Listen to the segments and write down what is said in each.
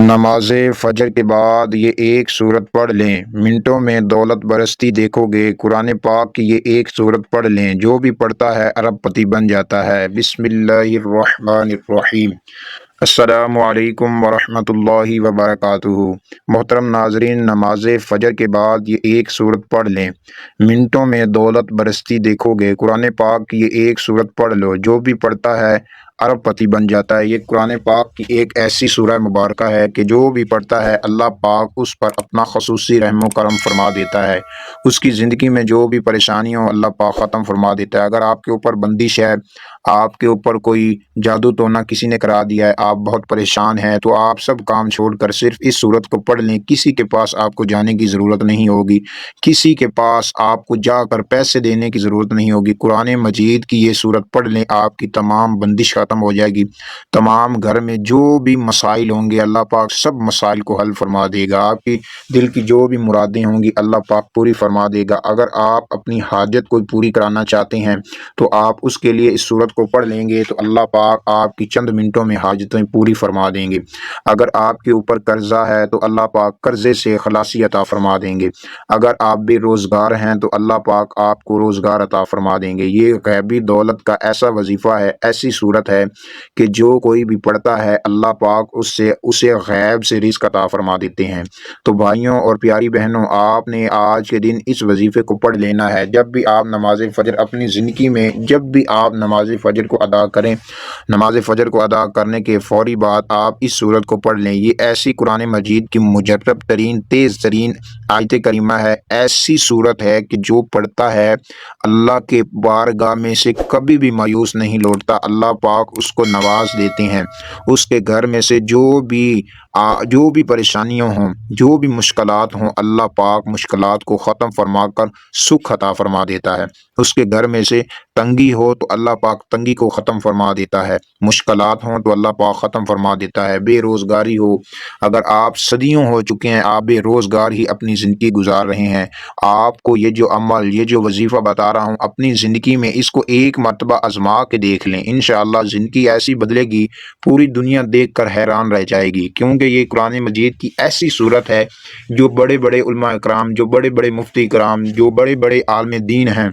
نماز فجر کے بعد یہ ایک سورت پڑھ لیں، منٹوں میں دولت برستی دیکھو گے۔ قرآن پاک کی یہ ایک سورت پڑھ لیں، جو بھی پڑھتا ہے ارب پتی بن جاتا ہے۔ بسم اللہ الرحمن الرحیم۔ السلام علیکم ورحمۃ اللہ وبرکاتہ۔ محترم ناظرین، نماز فجر کے بعد یہ ایک سورت پڑھ لیں، منٹوں میں دولت برستی دیکھو گے۔ قرآن پاک کی یہ ایک سورت پڑھ لو، جو بھی پڑھتا ہے ارب پتی بن جاتا ہے۔ یہ قرآن پاک کی ایک ایسی سورہ مبارکہ ہے کہ جو بھی پڑھتا ہے اللہ پاک اس پر اپنا خصوصی رحم و کرم فرما دیتا ہے۔ اس کی زندگی میں جو بھی پریشانی ہو اللہ پاک ختم فرما دیتا ہے۔ اگر آپ کے اوپر بندش ہے، آپ کے اوپر کوئی جادو ٹونا کسی نے کرا دیا ہے، آپ بہت پریشان ہیں، تو آپ سب کام چھوڑ کر صرف اس سورت کو پڑھ لیں۔ کسی کے پاس آپ کو جانے کی ضرورت نہیں ہوگی، کسی کے پاس آپ کو جا کر پیسے دینے کی ضرورت نہیں ہوگی۔ قرآن مجید کی یہ سورت پڑھ لیں، آپ کی تمام بندش ختم ہو جائے گی۔ تمام گھر میں جو بھی مسائل ہوں گے اللہ پاک سب مسائل کو حل فرما دے گا۔ آپ کی دل کی جو بھی مرادیں ہوں گی اللہ پاک پوری فرما دے گا۔ اگر آپ اپنی حاجت کو پوری کرانا چاہتے ہیں تو آپ اس کے لیے اس سورت کو پڑھ لیں گے تو اللہ پاک آپ کی چند منٹوں میں حاجتیں پوری فرما دیں گے۔ اگر آپ کے اوپر قرضہ ہے تو اللہ پاک قرضے سے خلاصی عطا فرما دیں گے۔ اگر آپ بے روزگار ہیں تو اللہ پاک آپ کو روزگار عطا فرما دیں گے۔ یہ غیبی دولت کا ایسا وظیفہ ہے، ایسی صورت ہے کہ جو کوئی بھی پڑھتا ہے اللہ پاک اسے غیب سے رزق عطا فرما دیتے ہیں۔ تو بھائیوں اور پیاری بہنوں، آپ نے آج کے دن اس وظیفے کو پڑھ لینا ہے۔ جب بھی آپ نماز فجر اپنی زندگی میں جب بھی آپ نماز فجر کو ادا کریں، نماز فجر کو ادا کرنے کے فوری بعد آپ اس سورت کو پڑھ لیں۔ یہ ایسی قرآن مجید کی مجرب ترین تیز ترین آیت کریمہ ہے، ایسی سورت ہے کہ جو پڑھتا ہے اللہ کے بارگاہ میں سے کبھی بھی مایوس نہیں لوٹتا۔ اللہ پاک اس کو نواز دیتے ہیں۔ اس کے گھر میں سے جو بھی پریشانیاں ہوں، جو بھی مشکلات ہوں، اللہ پاک مشکلات کو ختم فرما کر سکھ عطا فرما دیتا ہے۔ اس کے گھر میں سے تنگی ہو تو اللہ پاک تنگی کو ختم فرما دیتا ہے، مشکلات ہوں تو اللہ پاک ختم فرما دیتا ہے۔ بے روزگاری ہو، اگر آپ صدیوں ہو چکے ہیں آپ بے روزگار ہی اپنی زندگی گزار رہے ہیں، آپ کو یہ جو عمل، یہ جو وظیفہ بتا رہا ہوں اپنی زندگی میں اس کو ایک مرتبہ آزما کے دیکھ لیں، انشاءاللہ زندگی ایسی بدلے گی، پوری دنیا دیکھ کر حیران رہ جائے گی۔ کیونکہ یہ قرآن مجید کی ایسی صورت ہے جو بڑے بڑے علماء کرام، جو بڑے بڑے مفتی کرام، جو بڑے بڑے عالم دین ہیں،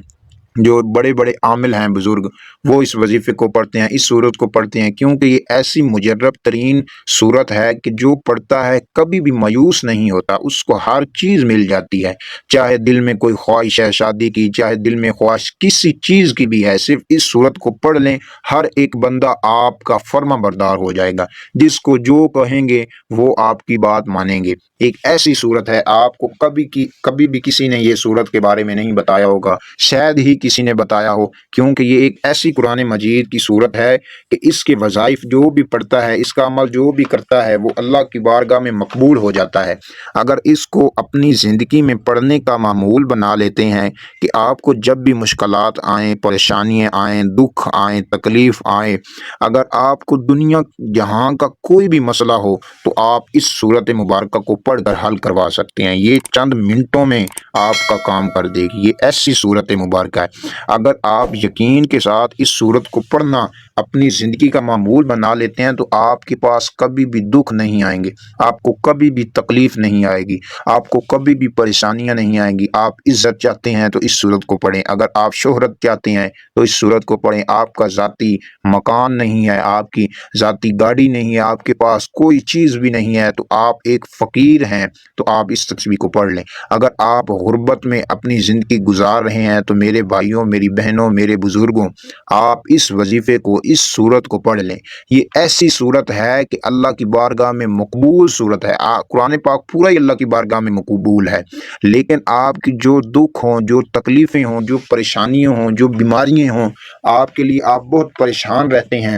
جو بڑے بڑے عامل ہیں بزرگ، وہ اس وظیفے کو پڑھتے ہیں، اس سورت کو پڑھتے ہیں، کیونکہ یہ ایسی مجرب ترین سورت ہے کہ جو پڑھتا ہے کبھی بھی مایوس نہیں ہوتا، اس کو ہر چیز مل جاتی ہے۔ چاہے دل میں کوئی خواہش ہے شادی کی، چاہے دل میں خواہش کسی چیز کی بھی ہے، صرف اس سورت کو پڑھ لیں، ہر ایک بندہ آپ کا فرما بردار ہو جائے گا۔ جس کو جو کہیں گے وہ آپ کی بات مانیں گے۔ ایک ایسی صورت ہے، آپ کو کبھی بھی کسی نے یہ صورت کے بارے میں نہیں بتایا ہوگا، شاید ہی کسی نے بتایا ہو، کیونکہ یہ ایک ایسی قرآن مجید کی صورت ہے کہ اس کے وظائف جو بھی پڑھتا ہے، اس کا عمل جو بھی کرتا ہے وہ اللہ کی بارگاہ میں مقبول ہو جاتا ہے۔ اگر اس کو اپنی زندگی میں پڑھنے کا معمول بنا لیتے ہیں کہ آپ کو جب بھی مشکلات آئیں، پریشانیاں آئیں، دکھ آئیں، تکلیف آئیں، اگر آپ کو دنیا جہاں کا کوئی بھی مسئلہ ہو تو آپ اس صورت مبارکہ کو پڑھ کر حل کروا سکتے ہیں۔ یہ چند منٹوں میں آپ کا کام کر دے گی۔ یہ ایسی صورت مبارکہ ہے، اگر آپ یقین کے ساتھ اس صورت کو پڑھنا اپنی زندگی کا معمول بنا لیتے ہیں تو آپ کے پاس کبھی بھی دکھ نہیں آئیں گے، آپ کو کبھی بھی تکلیف نہیں آئے گی، آپ کو کبھی بھی پریشانیاں نہیں آئیں گی۔ آپ عزت چاہتے ہیں تو اس صورت کو پڑھیں، اگر آپ شہرت چاہتے ہیں تو اس صورت کو پڑھیں۔ آپ کا ذاتی مکان نہیں ہے، آپ کی ذاتی گاڑی نہیں ہے، آپ کے پاس کوئی چیز بھی نہیں ہے تو آپ ایک فقیر ہیں تو آپ اس تصویر کو پڑھ لیں۔ اگر آپ غربت میں اپنی زندگی گزار رہے ہیں تو میرے بھائیوں، میری بہنوں، میرے بزرگوں، آپ اس وظیفے کو، اس صورت کو پڑھ لیں۔ یہ ایسی صورت ہے کہ اللہ کی بارگاہ میں مقبول صورت ہے۔ قرآن پاک پورا ہی اللہ کی بارگاہ میں مقبول ہے، لیکن آپ کی جو دکھ ہوں، جو تکلیفیں ہوں، جو پریشانیاں ہوں، جو بیماریاں ہوں، آپ کے لیے آپ بہت پریشان رہتے ہیں،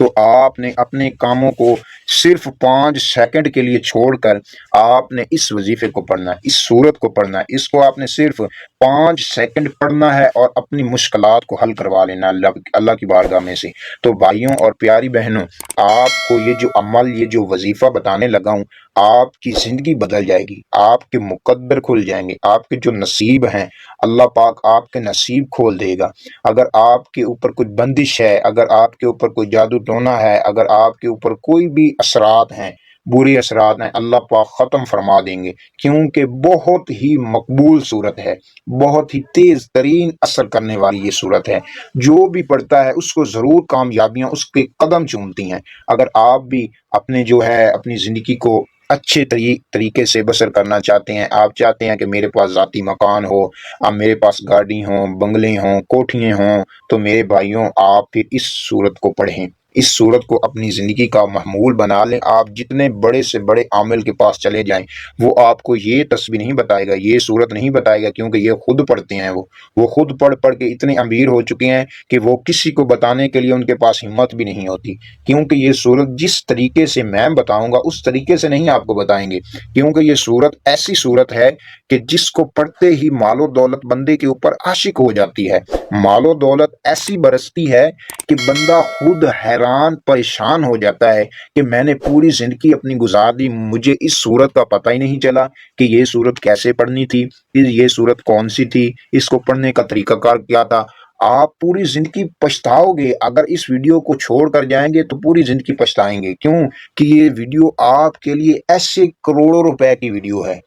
تو آپ نے اپنے کاموں کو صرف 5 سیکنڈ کے لیے چھوڑ کر آپ نے اس وظیفے کو پڑھنا ہے، اس صورت کو پڑھنا ہے۔ اس کو آپ نے صرف 5 سیکنڈ پڑھنا ہے اور اپنی مشکلات کو حل کروا لینا اللہ کی بارگاہ میں سے۔ تو بھائیوں اور پیاری بہنوں، آپ کو یہ جو عمل، یہ جو وظیفہ بتانے لگا ہوں، آپ کی زندگی بدل جائے گی، آپ کے مقدر کھل جائیں گے، آپ کے جو نصیب ہیں اللہ پاک آپ کے نصیب کھول دے گا۔ اگر آپ کے اوپر کوئی بندش ہے، اگر آپ کے اوپر کوئی جادو ٹونا ہے، اگر آپ کے اوپر کوئی بھی اثرات ہیں، برے اثرات ہیں اللہ پاک ختم فرما دیں گے، کیونکہ بہت ہی مقبول صورت ہے، بہت ہی تیز ترین اثر کرنے والی یہ صورت ہے۔ جو بھی پڑھتا ہے اس کو ضرور کامیابیاں اس کے قدم چومتی ہیں۔ اگر آپ بھی اپنے جو ہے اپنی زندگی کو اچھے طریقے سے بسر کرنا چاہتے ہیں، آپ چاہتے ہیں کہ میرے پاس ذاتی مکان ہو، اب میرے پاس گاڑی ہوں، بنگلے ہوں، کوٹھیاں ہوں، تو میرے بھائیوں آپ پھر اس صورت کو پڑھیں، اس صورت کو اپنی زندگی کا معمول بنا لیں۔ آپ جتنے بڑے سے بڑے عامل کے پاس چلے جائیں، وہ آپ کو یہ تصویر نہیں بتائے گا، یہ صورت نہیں بتائے گا، کیونکہ یہ خود پڑھتے ہیں، وہ خود پڑھ پڑھ کے اتنے امیر ہو چکے ہیں کہ وہ کسی کو بتانے کے لیے ان کے پاس ہمت بھی نہیں ہوتی، کیونکہ یہ صورت جس طریقے سے میں بتاؤں گا اس طریقے سے نہیں آپ کو بتائیں گے، کیونکہ یہ صورت ایسی صورت ہے کہ جس کو پڑھتے ہی مال و دولت بندے کے اوپر عاشق ہو جاتی ہے، مال و دولت ایسی برستی ہے کہ بندہ خود حیران پریشان ہو جاتا ہے کہ میں نے پوری زندگی اپنی گزار دی، مجھے اس صورت کا پتہ ہی نہیں چلا کہ یہ صورت کیسے پڑھنی تھی، یہ صورت کون سی تھی، اس کو پڑھنے کا طریقہ کار کیا تھا۔ آپ پوری زندگی پچھتاؤ گے اگر اس ویڈیو کو چھوڑ کر جائیں گے، تو پوری زندگی پچھتائیں گے، کیوں کہ یہ ویڈیو آپ کے لیے ایسے کروڑوں روپے کی ویڈیو ہے۔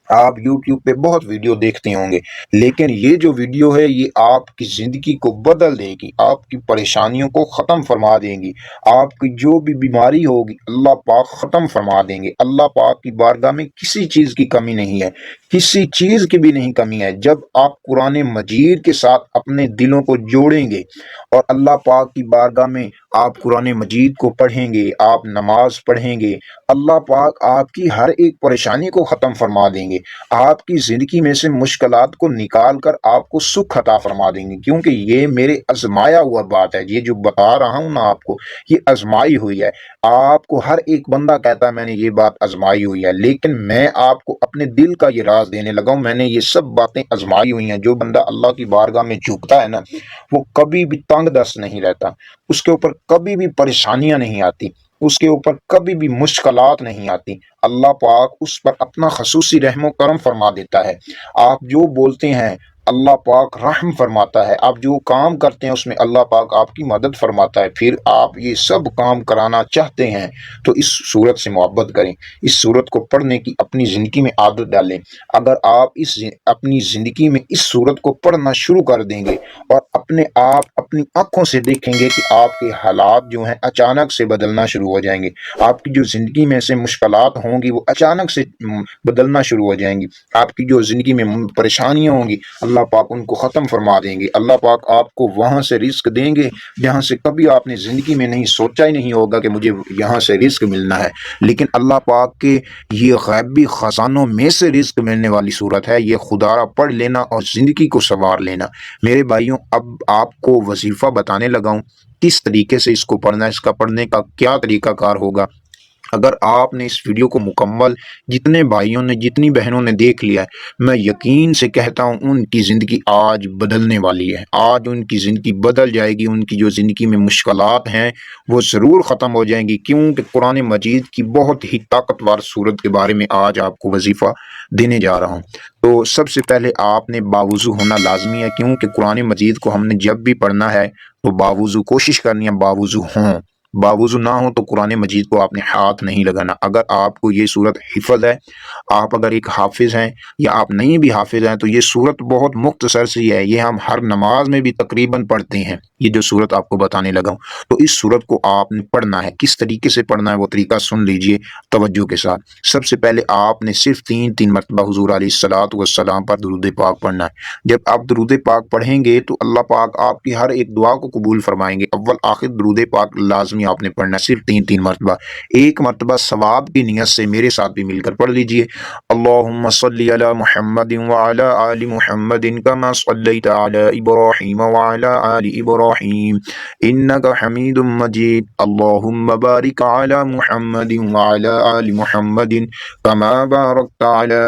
آپ یوٹیوب پہ بہت ویڈیو دیکھتے ہوں گے، لیکن یہ جو ویڈیو ہے یہ آپ کی زندگی کو بدل دے گی، آپ کی پریشانیوں کو ختم فرما دے گی، آپ کی جو بھی بیماری ہوگی اللہ پاک ختم فرما دیں گے۔ اللہ پاک کی بارگاہ میں کسی چیز کی کمی نہیں ہے، کسی چیز کی بھی نہیں کمی ہے۔ جب آپ قرآن مجید کے ساتھ اپنے دلوں کو جوڑیں گے اور اللہ پاک کی بارگاہ میں آپ قرآن مجید کو پڑھیں گے، آپ نماز پڑھیں گے، اللہ پاک آپ کی ہر ایک پریشانی کو ختم فرما دیں گے، آپ کی زندگی میں سے مشکلات کو نکال کر آپ کو سکھ عطا فرما دیں گے، کیونکہ یہ میرے آزمایا ہوا بات ہے، یہ جو بتا رہا ہوں نا آپ کو، یہ آزمائی ہوئی ہے۔ آپ کو ہر ایک بندہ کہتا ہے میں نے یہ بات آزمائی ہوئی ہے، لیکن میں آپ کو اپنے دل کا یہ راز دینے لگا ہوں، میں نے یہ سب باتیں آزمائی ہوئی ہیں۔ جو بندہ اللہ کی بارگاہ میں جھکتا ہے نا، وہ کبھی بھی تنگ دست نہیں رہتا، اس کے اوپر کبھی بھی پریشانیاں نہیں آتی، اس کے اوپر کبھی بھی مشکلات نہیں آتی، اللہ پاک اس پر اپنا خصوصی رحم و کرم فرما دیتا ہے۔ آپ جو بولتے ہیں اللہ پاک رحم فرماتا ہے، آپ جو کام کرتے ہیں اس میں اللہ پاک آپ کی مدد فرماتا ہے۔ پھر آپ یہ سب کام کرانا چاہتے ہیں تو اس صورت سے محبت کریں، اس صورت کو پڑھنے کی اپنی زندگی میں عادت ڈالیں۔ اگر آپ اپنی زندگی میں اس صورت کو پڑھنا شروع کر دیں گے اور اپنے آپ اپنی آنکھوں سے دیکھیں گے کہ آپ کے حالات جو ہیں اچانک سے بدلنا شروع ہو جائیں گے، آپ کی جو زندگی میں سے مشکلات ہوں گی وہ اچانک سے بدلنا شروع ہو جائیں گی، آپ کی جو زندگی میں پریشانیاں ہوں گی اللہ پاک ان کو ختم فرما دیں گے، اللہ پاک آپ کو وہاں سے رزق دیں گے جہاں سے کبھی آپ نے زندگی میں نہیں سوچا ہی نہیں ہوگا کہ مجھے یہاں سے رزق ملنا ہے، لیکن اللہ پاک کے یہ غیبی خزانوں میں سے رزق ملنے والی صورت ہے۔ یہ خدا را پڑھ لینا اور زندگی کو سنوار لینا۔ میرے بھائیوں، اب آپ کو وظیفہ بتانے لگا ہوں کس طریقے سے اس کو پڑھنا ہے، اس کا پڑھنے کا کیا طریقہ کار ہوگا۔ اگر آپ نے اس ویڈیو کو مکمل جتنے بھائیوں نے جتنی بہنوں نے دیکھ لیا ہے، میں یقین سے کہتا ہوں ان کی زندگی آج بدلنے والی ہے، آج ان کی زندگی بدل جائے گی، ان کی جو زندگی میں مشکلات ہیں وہ ضرور ختم ہو جائیں گی، کیونکہ قرآن مجید کی بہت ہی طاقتور صورت کے بارے میں آج آپ کو وظیفہ دینے جا رہا ہوں۔ تو سب سے پہلے آپ نے باوضو ہونا لازمی ہے، کیونکہ قرآن مجید کو ہم نے جب بھی پڑھنا ہے تو باوضو کوشش کرنی ہے، باوضو ہوں، باوضو نہ ہو تو قرآن مجید کو آپ نے ہاتھ نہیں لگانا۔ اگر آپ کو یہ صورت حفظ ہے، آپ اگر ایک حافظ ہیں یا آپ نہیں بھی حافظ ہیں، تو یہ صورت بہت مختصر سی ہے، یہ ہم ہر نماز میں بھی تقریباً پڑھتے ہیں۔ یہ جو صورت آپ کو بتانے لگا ہوں، تو اس صورت کو آپ نے پڑھنا ہے، کس طریقے سے پڑھنا ہے وہ طریقہ سن لیجئے توجہ کے ساتھ۔ سب سے پہلے آپ نے صرف 3 مرتبہ حضور علیہ الصلوۃ والسلام پر درود پاک پڑھنا ہے۔ جب آپ درود پاک پڑھیں گے تو اللہ پاک آپ کی ہر ایک دعا کو قبول فرمائیں گے۔ اول آخر درود پاک لازمی آپ نے پڑھنا ہے، صرف 3 مرتبہ۔ ایک مرتبہ ثواب کی نیت سے میرے ساتھ بھی مل کر پڑھ لیجئے، اللہم صلی علی محمد وعلی آل محمد کما صلیت علی ابراہیم وعلی آل ابراہیم انک حمید مجید، اللہم بارک علی محمد وعلی آل محمد کما بارکت علی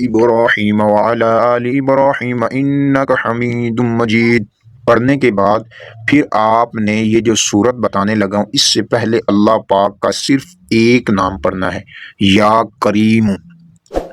ابراہیم وعلی آل ابراہیم انک حمید مجید۔ پڑھنے کے بعد پھر آپ نے یہ جو صورت بتانے لگا ہوں، اس سے پہلے اللہ پاک کا صرف ایک نام پڑھنا ہے، یا کریم۔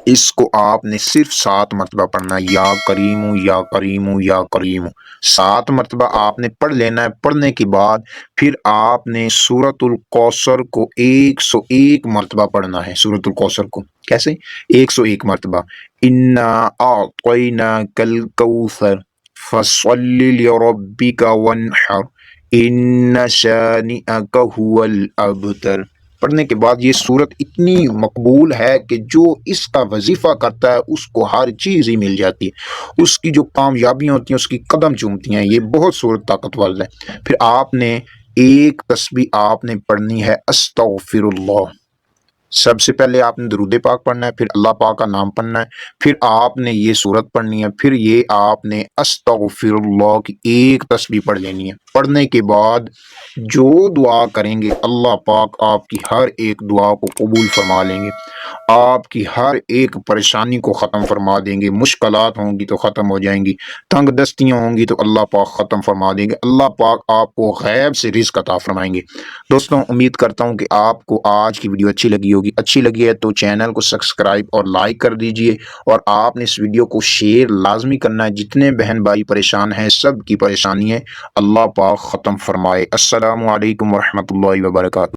اس کو آپ نے صرف 7 مرتبہ پڑھنا ہے، یا کریمو یا کریمو یا کریمو، 7 مرتبہ آپ نے پڑھ لینا ہے۔ پڑھنے کے بعد پھر آپ نے سورۃ الکوثر کو 101 مرتبہ پڑھنا ہے۔ سورۃ الکوثر کو کیسے؟ 101 مرتبہ۔ انا اعطیناک الکوثر فصل لربک وانحر ان شانئک هو الابتر۔ پڑھنے کے بعد یہ صورت اتنی مقبول ہے کہ جو اس کا وظیفہ کرتا ہے اس کو ہر چیز ہی مل جاتی ہے، اس کی جو کامیابیاں ہوتی ہیں اس کی قدم چومتی ہیں۔ یہ بہت صورت طاقتور ہے۔ پھر آپ نے ایک تسبیح آپ نے پڑھنی ہے استغفر اللہ۔ سب سے پہلے آپ نے درود پاک پڑھنا ہے، پھر اللہ پاک کا نام پڑھنا ہے، پھر آپ نے یہ صورت پڑھنی ہے، پھر یہ آپ نے استغفر اللہ کی ایک تسبیح پڑھ لینی ہے۔ پڑھنے کے بعد جو دعا کریں گے اللہ پاک آپ کی ہر ایک دعا کو قبول فرما لیں گے، آپ کی ہر ایک پریشانی کو ختم فرما دیں گے۔ مشکلات ہوں گی تو ختم ہو جائیں گی، تنگ دستیاں ہوں گی تو اللہ پاک ختم فرما دیں گے، اللہ پاک آپ کو غیب سے رزق عطا فرمائیں گے۔ دوستوں امید کرتا ہوں کہ آپ کو آج کی ویڈیو اچھی لگی ہوگی۔ اچھی لگی ہے تو چینل کو سبسکرائب اور لائک کر دیجئے، اور آپ نے اس ویڈیو کو شیئر لازمی کرنا ہے۔ جتنے بہن بھائی پریشان ہیں سب کی پریشانی ہے اللہ پاک ختم فرمائے۔ السلام علیکم ورحمۃ اللہ وبرکاتہ۔